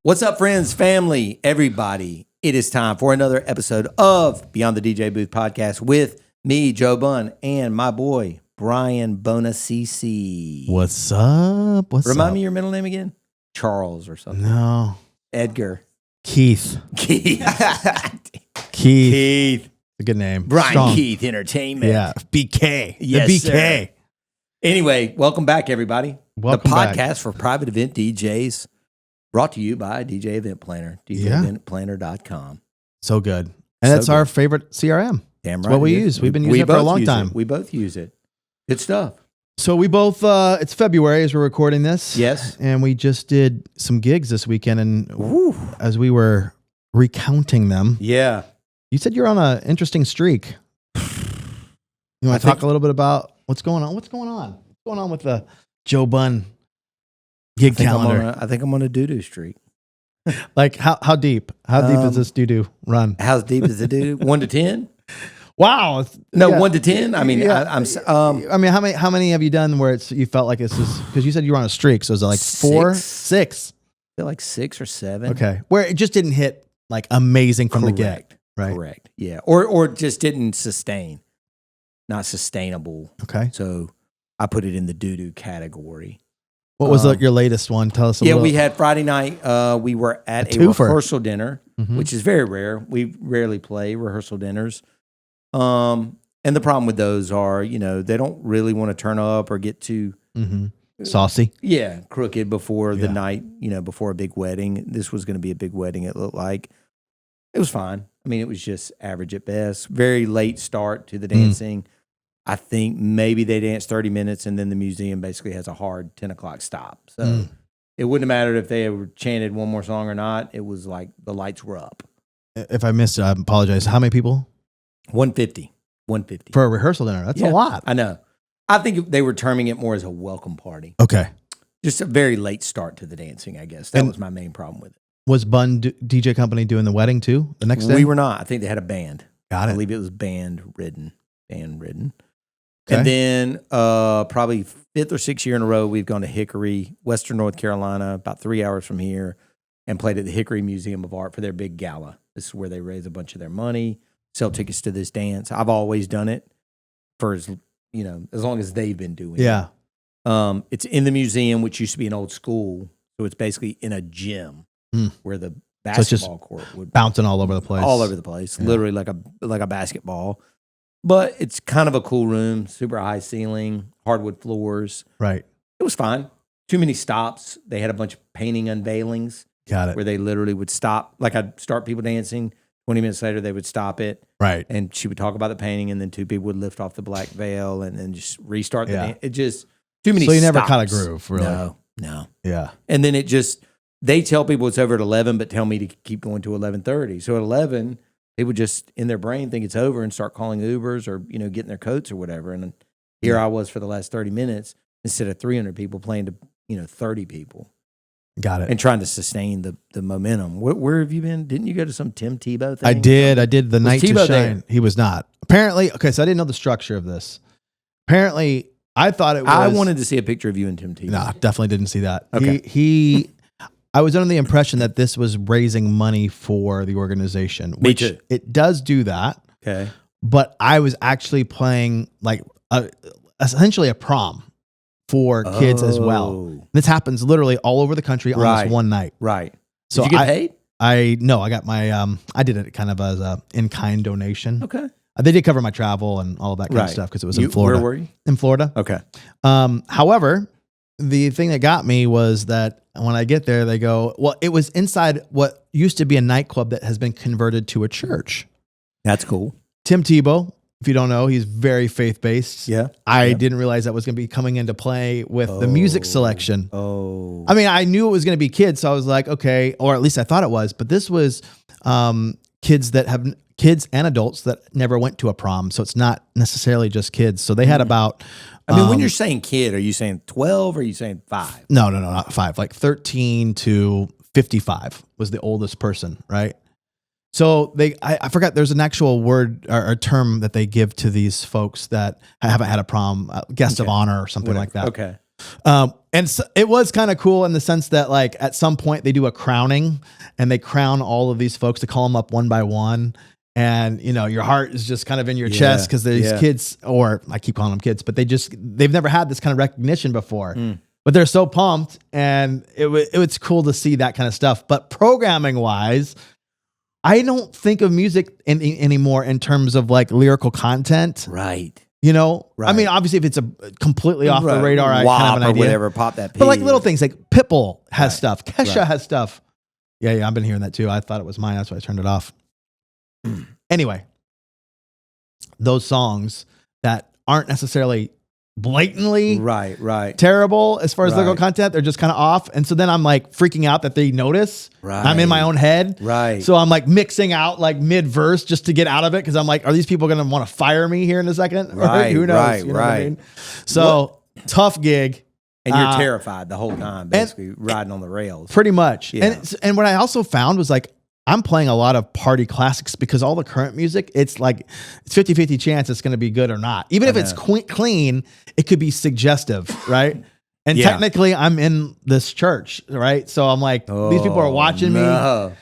What's up, friends, family, everybody? It is time for another episode of Beyond the DJ Booth podcast with me, Joe Bunn, and my boy, Brian CC. What's up? Remind me your middle name again? Charles or something. No. Edgar. Keith. Keith. Keith. A good name. Brian Strong. Keith Entertainment. Yeah. BK. Yes, the BK. sir. Anyway, welcome back, everybody. Welcome the podcast back. for private event DJs. Brought to you by DJ Event Planner, DJEventPlanner.com. So good. And that's our favorite CRM. Damn right. That's what we use. We've been using it for a long time. We both use it. Good stuff. So we both, it's February as we're recording this. Yes. And we just did some gigs this weekend. And Woo. as we were recounting them, Yeah. you said you're on an interesting streak. You want to talk a little bit about what's going on? What's going on? What's going on with the Joe Bunn gig calendar? I think I'm on a doo-doo streak. Like how deep? How deep is this doo-doo run? How deep is the doo-doo? 1 to 10? Wow. No, Yeah. 1 to 10? I mean, Yeah. I'm I mean, how many have you done where you felt like this is, because you said you were on a streak, so is it like 4? 6? I feel like 6 or 7. Okay. Where it just didn't hit like amazing from the get. Right. Correct. Yeah. Or just didn't sustain. Not sustainable. Okay. So I put it in the doo-doo category. What was your latest one? Tell us a little. Yeah, we had Friday night. We were at a rehearsal dinner, which is very rare. We rarely play rehearsal dinners. And the problem with those are, they don't really want to turn up or get too saucy. Yeah, crooked before the night, before a big wedding. This was going to be a big wedding, it looked like. It was fine. I mean, it was just average at best. Very late start to the dancing. I think maybe they danced 30 minutes and then the museum basically has a hard 10 o'clock stop. So it wouldn't have mattered if they had chanted one more song or not. It was like the lights were up. If I missed it, I apologize. How many people? 150. For a rehearsal dinner. That's a lot. I know. I think they were terming it more as a welcome party. Okay. Just a very late start to the dancing, I guess. That was my main problem with it. Was Bunn DJ Company doing the wedding too the next day? We were not. I think they had a band. Got it. I believe it was band ridden. Okay. And then probably 5th or 6th year in a row, we've gone to Hickory, Western North Carolina, about 3 hours from here, and played at the Hickory Museum of Art for their big gala. This is where they raise a bunch of their money, sell tickets to this dance. I've always done it for as long as they've been doing it. Yeah. It's in the museum, which used to be an old school. So it's basically in a gym where the basketball court would bouncing all over the place. All over the place, literally like a basketball. But it's kind of a cool room, super high ceiling, hardwood floors. Right. It was fine. Too many stops. They had a bunch of painting unveilings. Got it. Where they literally would stop. Like I'd start people dancing. 20 minutes later, they would stop it. Right. And she would talk about the painting, and then 2 people would lift off the black veil and then just restart the dance. It just, too many stops. So you never caught a groove, really? No. Yeah. And then they tell people it's over at 11, but tell me to keep going to 11:30. So at 11, they would just, in their brain, think it's over and start calling Ubers or, getting their coats or whatever. And here I was for the last 30 minutes instead of 300 people playing to, 30 people. Got it. And trying to sustain the momentum. Where have you been? Didn't you go to some Tim Tebow thing? I did the night to Tebow shine. there? He was not. Apparently, okay, so I didn't know the structure of this. Apparently, I thought it was. I wanted to see a picture of you and Tim Tebow. No, definitely didn't see that. Okay. I was under the impression that this was raising money for the organization. Me too. It does do that. Okay. But I was actually playing like essentially a prom for kids as well. This happens literally all over the country on this one night. Right. So Did you get paid? I got my I did it kind of as a in-kind donation. Okay. They did cover my travel and all of that kind of stuff because it was in Florida. Where were you? In Florida. Okay. However, the thing that got me was that when I get there, they go, well, it was inside what used to be a nightclub that has been converted to a church. That's cool. Tim Tebow, if you don't know, he's very faith-based. Yeah. I didn't realize that was going to be coming into play with the music selection. Oh. I mean, I knew it was going to be kids, so I was like, okay, or at least I thought it was, but this was kids and adults that never went to a prom, so it's not necessarily just kids. So they had about... I mean, when you're saying kid, are you saying 12 or are you saying 5? No, not 5. Like 13 to 55 was the oldest person, right? So I forgot there's an actual word or term that they give to these folks that haven't had a prom, guest of honor or something like that. Okay. And so it was kind of cool in the sense that like at some point they do a crowning and they crown all of these folks to call them up one by one. And you know, your heart is just kind of in your chest because these kids, or I keep calling them kids, but they've never had this kind of recognition before, but they're so pumped, and it's cool to see that kind of stuff. But programming wise, I don't think of music anymore in terms of like lyrical content. Right. You know, I mean, obviously, if it's a completely off the radar, I kind of have an idea. Whatever, pop that. But like little things, like Pitbull has stuff, Kesha has stuff. Yeah, I've been hearing that too. I thought it was mine, that's why I turned it off. Anyway, those songs that aren't necessarily blatantly terrible as far as lyrical content, they're just kind of off. And so then I'm like freaking out that they notice. I'm in my own head. So I'm like mixing out like mid verse just to get out of it. Cause I'm like, are these people going to want to fire me here in a second? Who knows? You know what I mean? So tough gig. And you're terrified the whole time, basically riding on the rails. Pretty much. Yeah. And what I also found was like, I'm playing a lot of party classics because all the current music, it's like it's 50-50 chance it's going to be good or not. Even if it's clean, it could be suggestive, right? And technically I'm in this church, right? So I'm like, these people are watching me.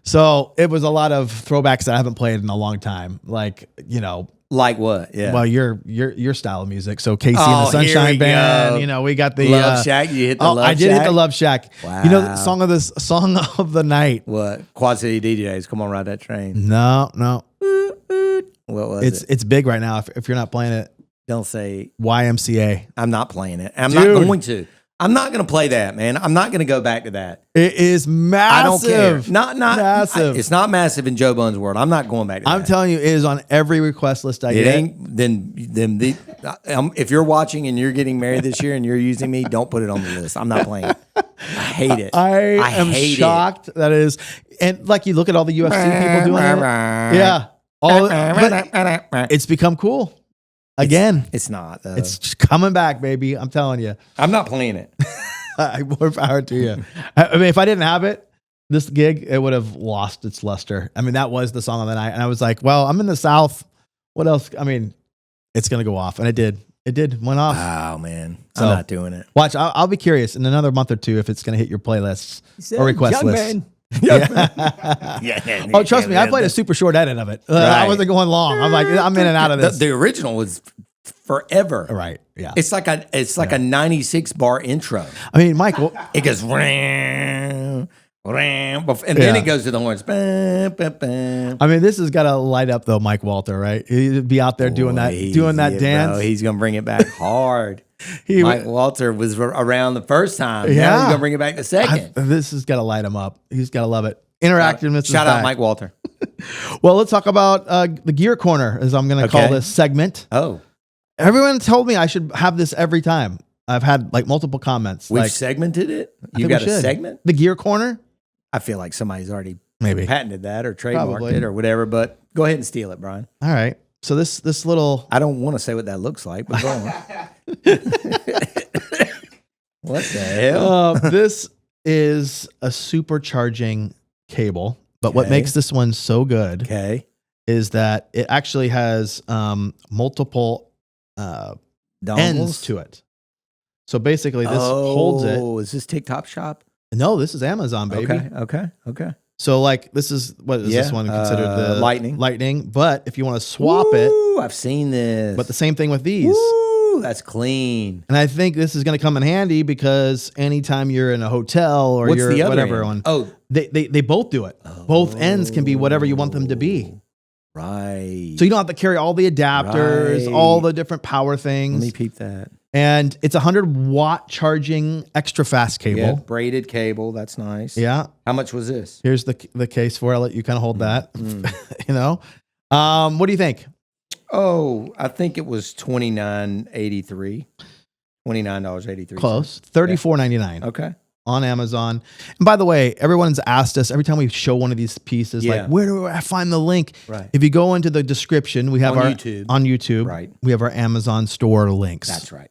So it was a lot of throwbacks that I haven't played in a long time. Like, you know. Like what? Yeah. Well, your style of music. So Casey and the Sunshine Band. You know, we got the Love Shack. You hit the Love Shack. I did hit the Love Shack. Wow. You know, song of the night. What? Quad City DJs. Come on, ride that train. No. What was it? It's big right now. If you're not playing it, don't say YMCA. I'm not playing it. I'm not going to. I'm not going to play that, man. I'm not going to go back to that. It is massive. I don't care. Not massive. It's not massive in Joe Bunn's world. I'm not going back to that. I'm telling you, it is on every request list I get. It ain't. Then if you're watching and you're getting married this year and you're using me, don't put it on the list. I'm not playing it. I hate it. I am shocked. That is, and like you look at all the UFC people doing it. Yeah. It's become cool. Again, it's not. Though. It's just coming back, baby. I'm telling you. I'm not playing it. More power to you. I mean, if I didn't have it, this gig, it would have lost its luster. I mean, that was the song of the night. And I was like, well, I'm in the South. What else? I mean, it's going to go off. And it did. It did. Went off. Wow, man. So, I'm not doing it. Watch. I'll be curious in another month or two if it's going to hit your playlists or request lists. Oh, trust me, I played a super short edit of it. I wasn't going long. I'm like, I'm in and out of this. The original was forever. Right. Yeah. It's like a 96 bar intro. I mean, Michael, it goes and then it goes to the horns. I mean, this has got to light up though, Mike Walter, right? He'd be out there doing that dance. Bro, he's gonna bring it back hard. Mike Walter was around the first time. Yeah, he's gonna bring it back the second. This has got to light him up. He's got to love it. Interactiveness. Shout out Mike Walter. Well, let's talk about the gear corner, as I'm going to call this segment. Oh, everyone told me I should have this every time. I've had like multiple comments. We've segmented it. You got a segment? The gear corner. I feel like somebody's already maybe patented that or trademarked it or whatever. But go ahead and steal it, Brian. All right. So this little. I don't want to say what that looks like, but go on. What the hell? This is a supercharging cable, but what makes this one so good is that it actually has multiple ends to it. So basically this holds it. Oh, is this TikTok shop? No, this is Amazon, baby. Okay. So like this is what is this one considered the lightning, but if you want to swap it, I've seen this. But the same thing with these. Ooh, that's clean. And I think this is going to come in handy because anytime you're in a hotel or you're whatever one, they both do it. Both ends can be whatever you want them to be. Right. So you don't have to carry all the adapters, all the different power things. Let me peep that. And it's 100-watt charging extra fast cable. Yeah, braided cable. That's nice. Yeah. How much was this? Here's the case for it. I'll let you kind of hold that. You know? What do you think? Oh, I think it was $29.83. $29.83. Close. $34.99. Okay. On Amazon. And by the way, everyone's asked us every time we show one of these pieces, like, where do I find the link? Right. If you go into the description, we have on YouTube. Right. We have our Amazon store links. That's right.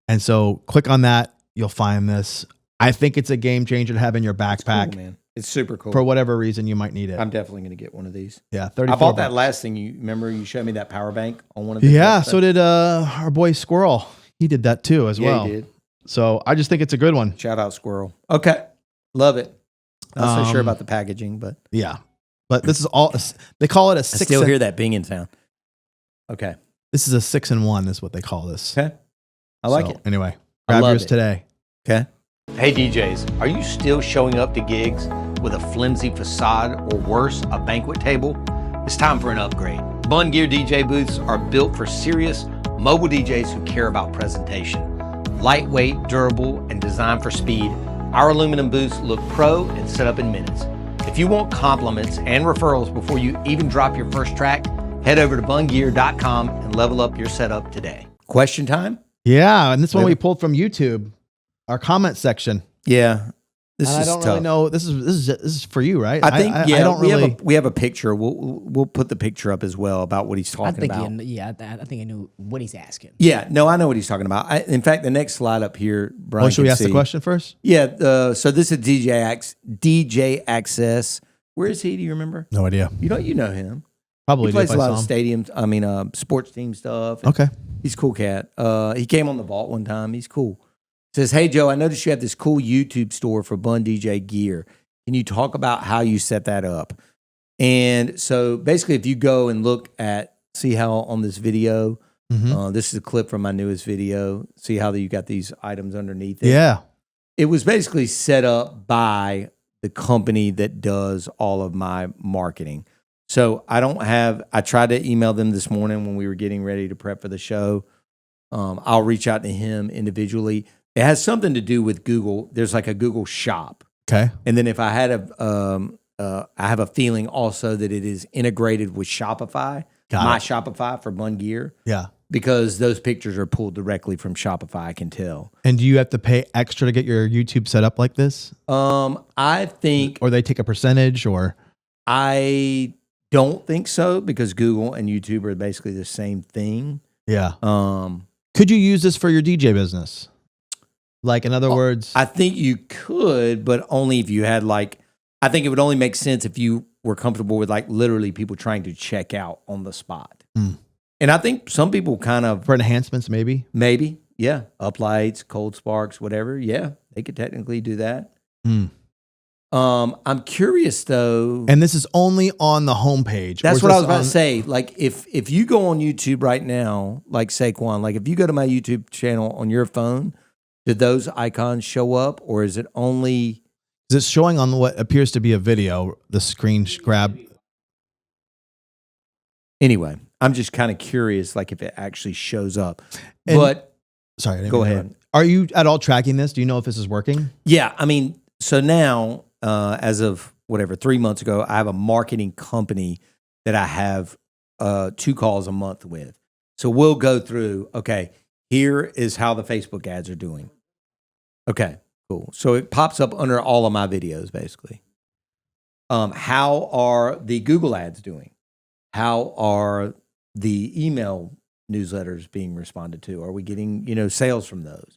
And so click on that. You'll find this. I think it's a game changer to have in your backpack. It's cool, man. It's super cool. For whatever reason, you might need it. I'm definitely going to get one of these. Yeah, 34 I bought bucks. that last thing. You remember you showed me that power bank on one of these? Yeah, so did our boy Squirrel. He did that too as well. He did. So I just think it's a good one. Shout out Squirrel. Okay. Love it. Not so sure about the packaging, but yeah. But this is all, they call it a 6. I still hear that binging sound. Okay. This is a 6-in-1 is what they call this. Okay. I like it. Anyway, grab yours today. Okay. Hey DJs, are you still showing up to gigs with a flimsy facade or worse, a banquet table? It's time for an upgrade. Bun Gear DJ booths are built for serious mobile DJs who care about presentation. Lightweight, durable, and designed for speed, our aluminum booths look pro and set up in minutes. If you want compliments and referrals before you even drop your first track, head over to bungear.com and level up your setup today. Question time? Yeah, and this one we pulled from YouTube, our comment section. Yeah. This and is I don't tough. really know. This is for you, right? I think I don't really. We have a picture. We'll put the picture up as well about what he's talking about. I think I knew what he's asking. Yeah, no, I know what he's talking about. In fact, the next slide up here, Brian. Well, should we ask the question first? Yeah. So this is DJ Access. Where is he? Do you remember? No idea. You know him. Probably he plays a lot of stadiums. Sports team stuff. Okay. He's a cool cat. He came on the vault one time. He's cool. Says, hey, Joe, I noticed you have this cool YouTube store for Bun DJ gear. Can you talk about how you set that up? And so basically, if you go and see how on this video, this is a clip from my newest video. See how you got these items underneath it? Yeah. It was basically set up by the company that does all of my marketing. So I tried to email them this morning when we were getting ready to prep for the show. I'll reach out to him individually. It has something to do with Google. There's like a Google shop. Okay. And then if I had I have a feeling also that it is integrated with Shopify, Shopify for Bun Gear. Yeah. Because those pictures are pulled directly from Shopify, I can tell. And do you have to pay extra to get your YouTube set up like this? I think. Or they take a percentage or? I don't think so because Google and YouTube are basically the same thing. Yeah. Could you use this for your DJ business? Like, in other words, I think you could, but only if you had I think it would only make sense if you were comfortable with literally people trying to check out on the spot. And I think some people kind of for enhancements, maybe, yeah, uplights, cold sparks, whatever. Yeah, they could technically do that. I'm curious though, and this is only on the homepage. That's what I was about to say. If you go on YouTube right now, like Saquon, if you go to my YouTube channel on your phone. Did those icons show up, or is it only? Is it showing on what appears to be a video? The screen grab. Anyway, I'm just kind of curious, if it actually shows up. Sorry, go ahead. Are you at all tracking this? Do you know if this is working? Yeah, so now, as of 3 months ago, I have a marketing company that I have 2 calls a month with. So we'll go through. Okay, here is how the Facebook ads are doing. Okay, cool. So it pops up under all of my videos, basically. How are the Google ads doing? How are the email newsletters being responded to? Are we getting, sales from those?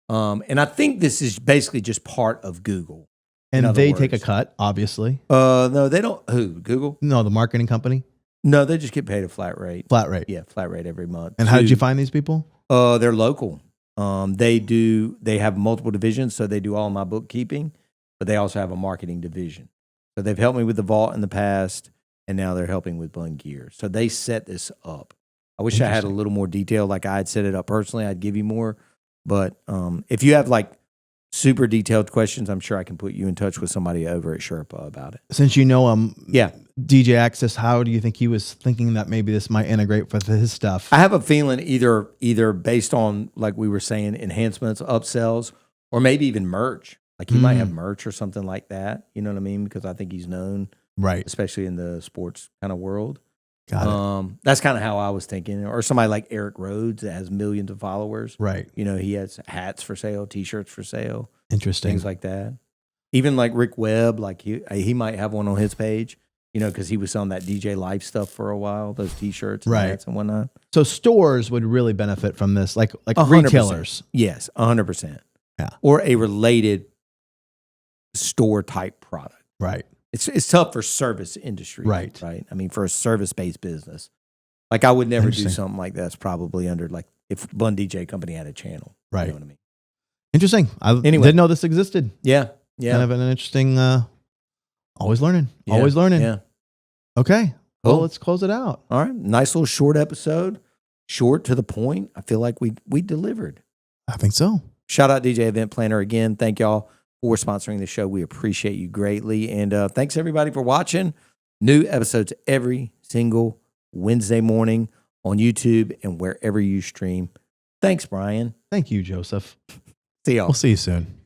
And I think this is basically just part of Google. And they take a cut, obviously. No, they don't. Who? Google? No, the marketing company. No, they just get paid a flat rate. Flat rate. Yeah, flat rate every month. And how did you find these people? They're local. They have multiple divisions, so they do all my bookkeeping, but they also have a marketing division. So they've helped me with the vault in the past, and now they're helping with Bun Gear. So they set this up. I wish I had a little more detail. Like I had set it up personally, I'd give you more. But if you have super detailed questions, I'm sure I can put you in touch with somebody over at Sherpa about it. Since you know yeah. DJ Access, how do you think he was thinking that maybe this might integrate with his stuff? I have a feeling either based on, like we were saying, enhancements, upsells, or maybe even merch. He might have merch or something like that. You know what I mean? Because I think he's known, right? Especially in the sports kind of world. Got it. That's kind of how I was thinking. Or somebody like Eric Rhodes that has millions of followers. Right. He has hats for sale, T-shirts for sale. Interesting. Things like that. Even like Rick Webb, he might have one on his page, because he was selling that DJ Life stuff for a while, those T-shirts and hats and whatnot. So stores would really benefit from this, like 100%. Retailers. Yes, 100%. Yeah. Or a related store type product. Right. It's tough for service industry. Right. Right. For a service-based business. I would never do something like that. It's probably under if Bun DJ Company had a channel. Right. You know what I mean? Interesting. I Anyway. didn't know this existed. Yeah. Yeah. Kind of an interesting, always learning. Yeah. Always learning. Yeah. Okay. Well, Cool. let's close it out. All right. Nice little short episode. Short to the point. I feel like we delivered. I think so. Shout out DJ Event Planner again. Thank y'all for sponsoring the show. We appreciate you greatly. And thanks everybody for watching. New episodes every single Wednesday morning on YouTube and wherever you stream. Thanks, Brian. Thank you, Joseph. See y'all. We'll see you soon.